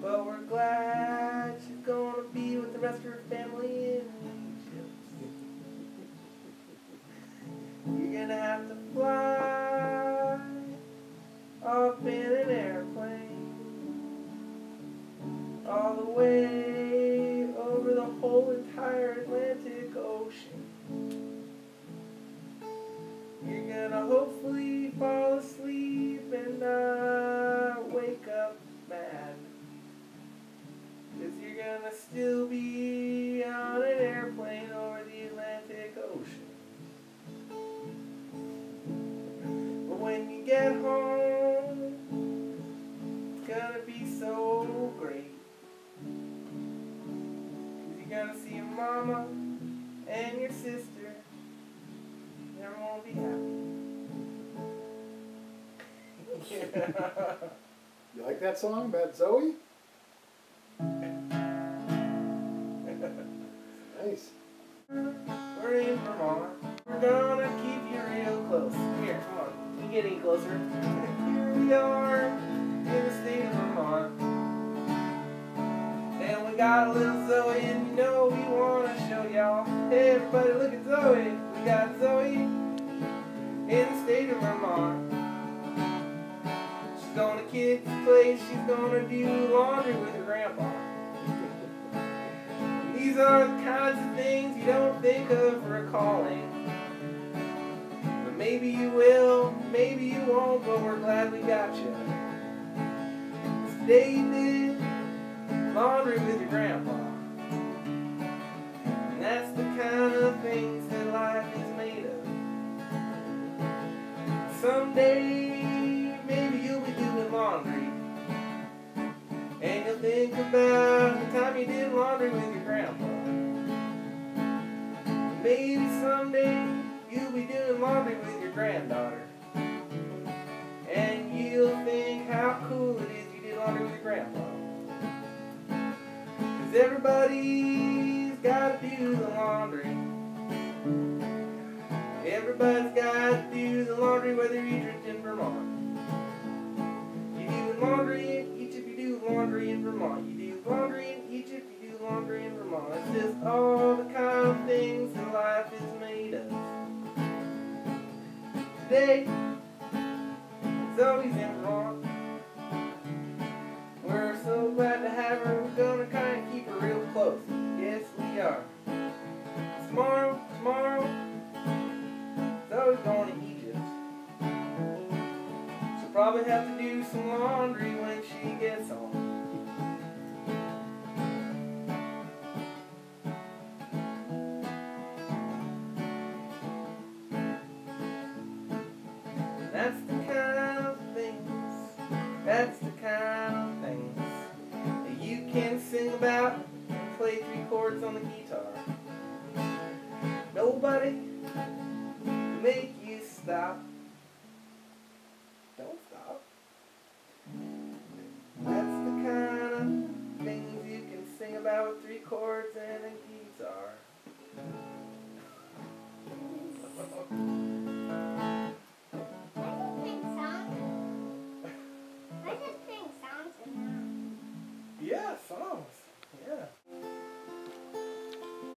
But we're glad she's gonna be with the rest of her family in Egypt. You're gonna have to fly up in an airplane all the way over the whole entire Atlantic Ocean. You're gonna hopefully fall asleep and not wake up mad, 'cause you're gonna still be on an airplane over the Atlantic Ocean. But when you get home, it's gonna be so great, 'cause you're gonna see your mama and your sister, and everyone will be happy. You like that song about Zoe? Nice. We're in Vermont. We're gonna keep you real close. Here, come on. You get any closer. Here we are in the state of Vermont. And we got a little Zoe, and you know we wanna show y'all. Hey everybody, look at Zoe. We got Zoe in the state of Vermont. She's gonna kick the place. She's gonna do laundry with her grandpa. These are the kinds of things you don't think of for a calling. But maybe you will, maybe you won't, but we're glad we got you. Today you did laundry with your grandpa. And that's the kind of things that life is made of. Someday, maybe you'll be doing laundry, and you'll think about the time you did laundry with your grandpa. Maybe someday you'll be doing laundry with your granddaughter, and you'll think how cool it is you did laundry with your grandpa. 'Cause everybody's got to do the laundry. Everybody's got to do the laundry whether you drift in Vermont. You do laundry in Egypt, you do laundry in Vermont. You do laundry in Egypt, you do laundry in Vermont. It's just all the kind of things that life is made of. Today, Zoe's in Vermont. We're so glad to have her. We're gonna kind of keep her real close. Yes, we are. Tomorrow, Zoe's going to Egypt. She'll probably have to do some laundry when she gets home. That's the kind of things that you can sing about and play 3 chords on the guitar. Nobody can make you stop.